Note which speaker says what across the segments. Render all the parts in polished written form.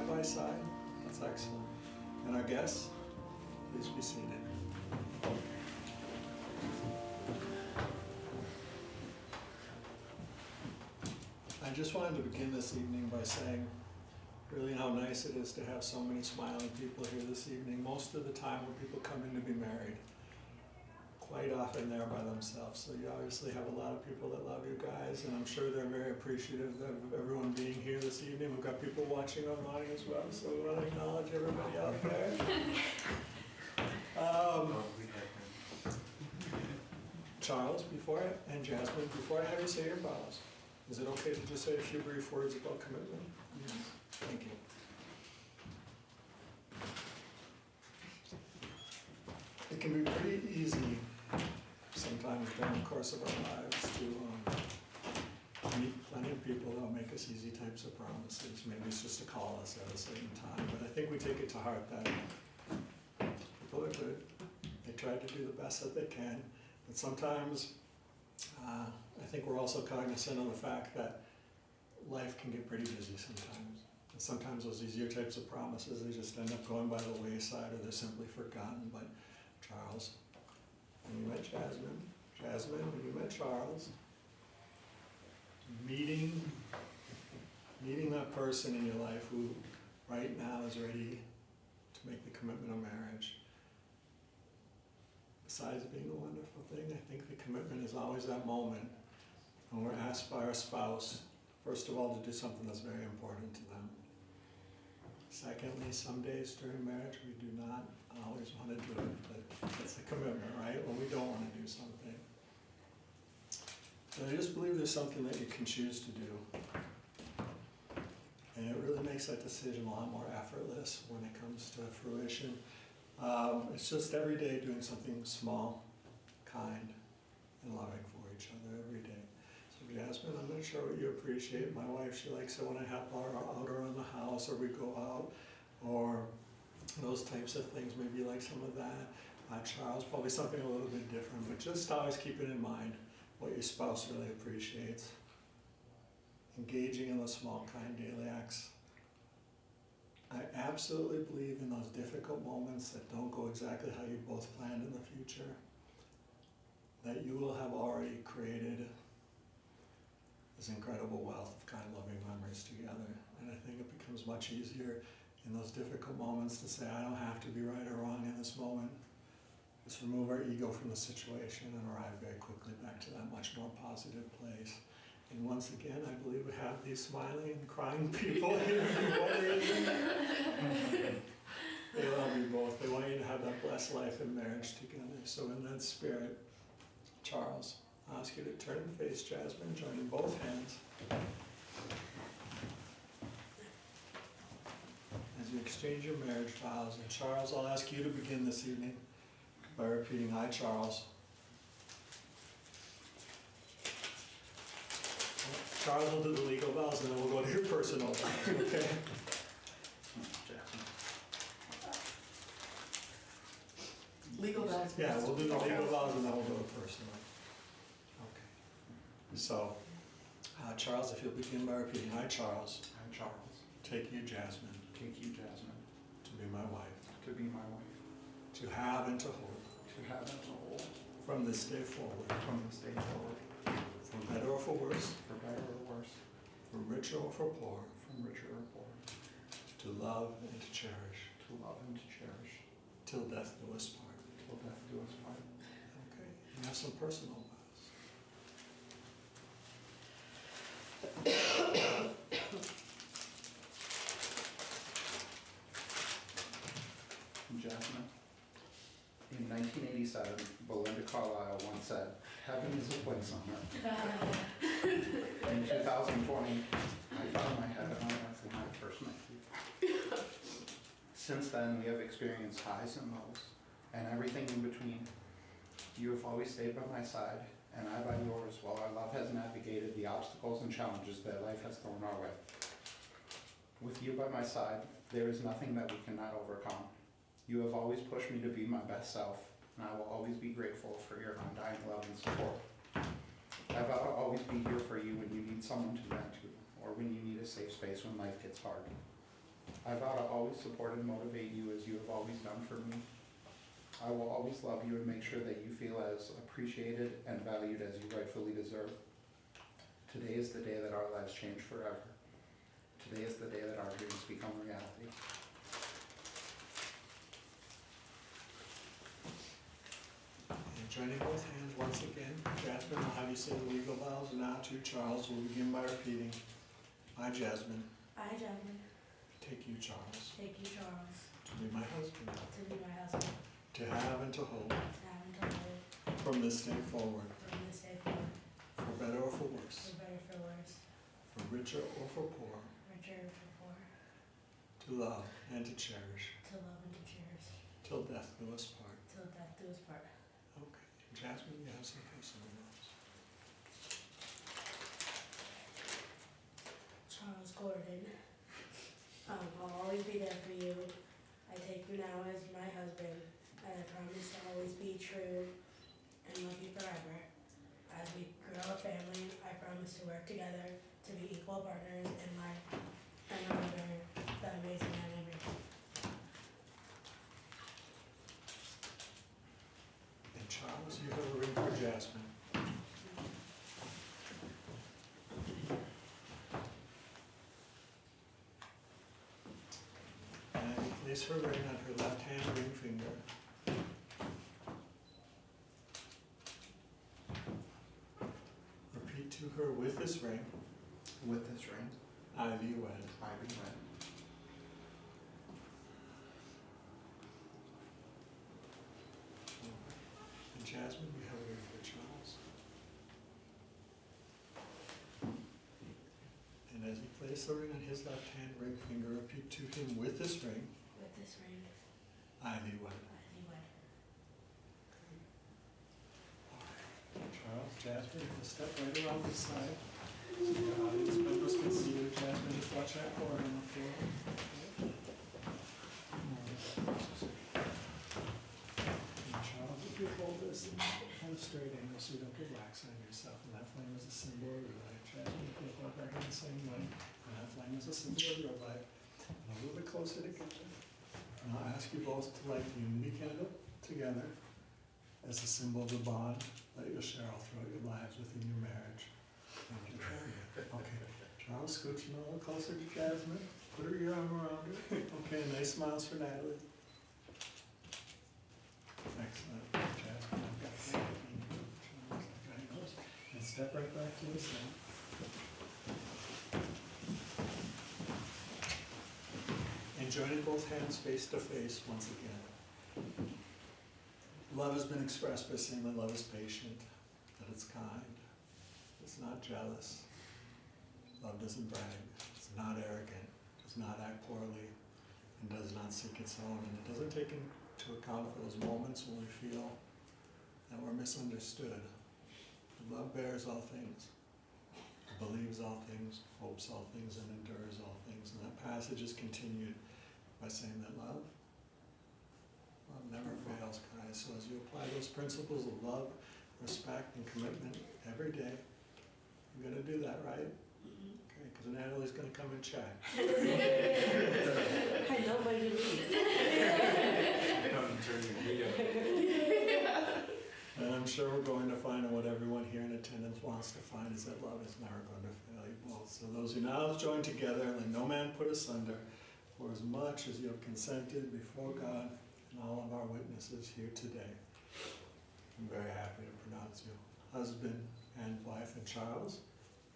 Speaker 1: by side. That's excellent. And our guests, please be seated. I just wanted to begin this evening by saying really how nice it is to have so many smiling people here this evening. Most of the time when people come in to be married, quite often they're by themselves. So you obviously have a lot of people that love you guys, and I'm sure they're very appreciative of everyone being here this evening. We've got people watching online as well, so we want to acknowledge everybody out there. Charles, and Jasmine, before I have you say your vows, is it okay to just say a few brief words about commitment? Yes. Thank you. It can be pretty easy sometimes during the course of our lives to meet plenty of people that will make us easy types of promises. Maybe it's just to call us at a certain time, but I think we take it to heart that people are good. They try to do the best that they can, but sometimes I think we're also cognizant of the fact that life can get pretty busy sometimes. And sometimes those easier types of promises, they just end up going by the wayside, or they're simply forgotten. But Charles, when you met Jasmine, when you met Charles, meeting that person in your life who right now is ready to make the commitment of marriage, besides being a wonderful thing, I think the commitment is always that moment when we're asked by our spouse, first of all, to do something that's very important to them. Secondly, some days during marriage we do not always want to do it, but it's the commitment, right? When we don't want to do something. And I just believe there's something that you can choose to do. And it really makes that decision a lot more effortless when it comes to fruition. It's just every day doing something small, kind, and loving for each other every day. So Jasmine, I'm not sure what you appreciate. My wife, she likes it when I help her out around the house, or we go out, or those types of things. Maybe you like some of that. Charles, probably something a little bit different, but just always keep it in mind what your spouse really appreciates. Engaging in those small, kind daily acts. I absolutely believe in those difficult moments that don't go exactly how you both planned in the future, that you will have already created this incredible wealth of kind, loving memories together. And I think it becomes much easier in those difficult moments to say, I don't have to be right or wrong in this moment. Just remove our ego from the situation and arrive very quickly back to that much more positive place. And once again, I believe we have these smiling and crying people here. They love you both. They want you to have that blessed life and marriage together. So in that spirit, Charles, I'll ask you to turn and face Jasmine, joining both hands. As you exchange your marriage vows, and Charles, I'll ask you to begin this evening by repeating, I, Charles. Charles will do the legal vows, and then we'll go to your personal vows, okay?
Speaker 2: Legal vows?
Speaker 1: Yeah, we'll do the legal vows, and then we'll go to personal. Okay. So, Charles, if you'll begin by repeating, I, Charles.
Speaker 3: I, Charles.
Speaker 1: Take you, Jasmine.
Speaker 3: Take you, Jasmine.
Speaker 1: To be my wife.
Speaker 3: To be my wife.
Speaker 1: To have and to hold.
Speaker 3: To have and to hold.
Speaker 1: From this day forward.
Speaker 3: From this day forward.
Speaker 1: For better or for worse.
Speaker 3: For better or worse.
Speaker 1: For richer or for poor.
Speaker 3: From richer or poor.
Speaker 1: To love and to cherish.
Speaker 3: To love and to cherish.
Speaker 1: Till death do us part.
Speaker 3: Till death do us part.
Speaker 1: Okay. You have some personal vows.
Speaker 3: Jazzmyns. In 1987, Belinda Carlisle once said, "Heaven is a place on earth." In 2020, I found my heaven on earth when I first met you. Since then, we have experienced highs and lows, and everything in between. You have always stayed by my side, and I by yours, while our love has navigated the obstacles and challenges that life has thrown our way. With you by my side, there is nothing that we cannot overcome. You have always pushed me to be my best self, and I will always be grateful for your undying love and support. I vow to always be here for you when you need someone to vent to, or when you need a safe space when life gets hard. I vow to always support and motivate you as you have always done for me. I will always love you and make sure that you feel as appreciated and valued as you rightfully deserve. Today is the day that our lives change forever. Today is the day that our dreams become reality.
Speaker 1: And joining both hands once again, Jazzmyn will have you say the legal vows now to Charles. We'll begin by repeating. I, Jazzmyn,
Speaker 2: I, Jazzmyn,
Speaker 1: take you, Charles,
Speaker 2: take you, Charles,
Speaker 1: to be my husband,
Speaker 2: to be my husband,
Speaker 1: to have and to hold,
Speaker 2: to have and to hold,
Speaker 1: from this day forward,
Speaker 2: from this day forward,
Speaker 1: for better or for worse,
Speaker 2: for better, for worse,
Speaker 1: for richer or for poor,
Speaker 2: richer, or for poor,
Speaker 1: to love and to cherish,
Speaker 2: to love and to cherish,
Speaker 1: till death do us part.
Speaker 2: till death do us part.
Speaker 1: Okay, Jazzmyn, you have some personal notes.
Speaker 2: Charles Gordon, I'll always be there for you. I take you now as my husband, and I promise to always be true and love you forever. As we grow a family, I promise to work together to be equal partners in life and remember the amazing man in me.
Speaker 1: And Charles, you have a ring for Jazzmyn. And place her ring on her left hand ring finger. Repeat to her with this ring,
Speaker 3: With this ring,
Speaker 1: I thee wed.
Speaker 3: I be wed.
Speaker 1: And Jazzmyn, you have a ring for Charles. And as you place the ring on his left hand ring finger, repeat to him with this ring,
Speaker 2: With this ring,
Speaker 1: I thee wed.
Speaker 2: I thee wed.
Speaker 1: Charles, Jazzmyn, you can step right around this side. So the audience members can see you. Jazzmyn, just watch that cord on the floor. And Charles, if you hold this in kind of straight angle so you don't get wax on yourself, and that flame is a symbol of your life. Jazzmyn, if you hold our hand the same way, and that flame is a symbol of your life. And a little bit closer together. And I'll ask you both to light the unity candle together as a symbol of the bond that you'll share all throughout your lives within your marriage. Thank you. Okay, Charles, scooching a little closer to Jazzmyn. Put your arm around her. Okay, nice smiles for Natalie. Excellent. Jazzmyn, I've got that. Charles, I've got yours. And step right back to the side. And joining both hands face to face once again. Love has been expressed by saying that love is patient, that it's kind, it's not jealous. Love doesn't brag, it's not arrogant, does not act poorly, and does not seek its own. And it doesn't take into account for those moments when we feel that we're misunderstood. Love bears all things, believes all things, hopes all things, and endures all things. And that passage is continued by saying that love never fails, guys. So as you apply those principles of love, respect, and commitment every day, you're going to do that, right? Okay, because Natalie's going to come and check.
Speaker 2: I know when you leave.
Speaker 1: And I'm sure we're going to find, and what everyone here in attendance wants to find, is that love is never going to fail you both. So those who now join together, let no man put asunder, for as much as you have consented before God and all of our witnesses here today. I'm very happy to pronounce you husband and wife. And Charles,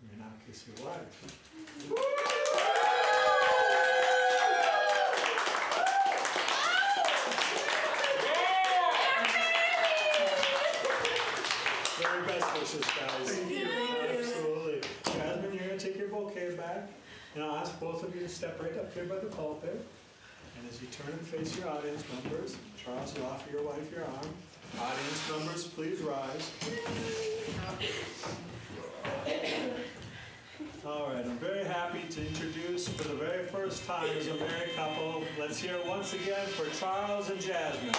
Speaker 1: you may now kiss your wife. Very best wishes, guys. Absolutely. Jazzmyn, you're going to take your bouquet back, and I'll ask both of you to step right up here by the pulpit. And as you turn and face your audience members, Charles, you'll offer your wife your arm. Audience members, please rise. All right, I'm very happy to introduce for the very first time as a married couple, let's hear it once again for Charles and Jazzmyn.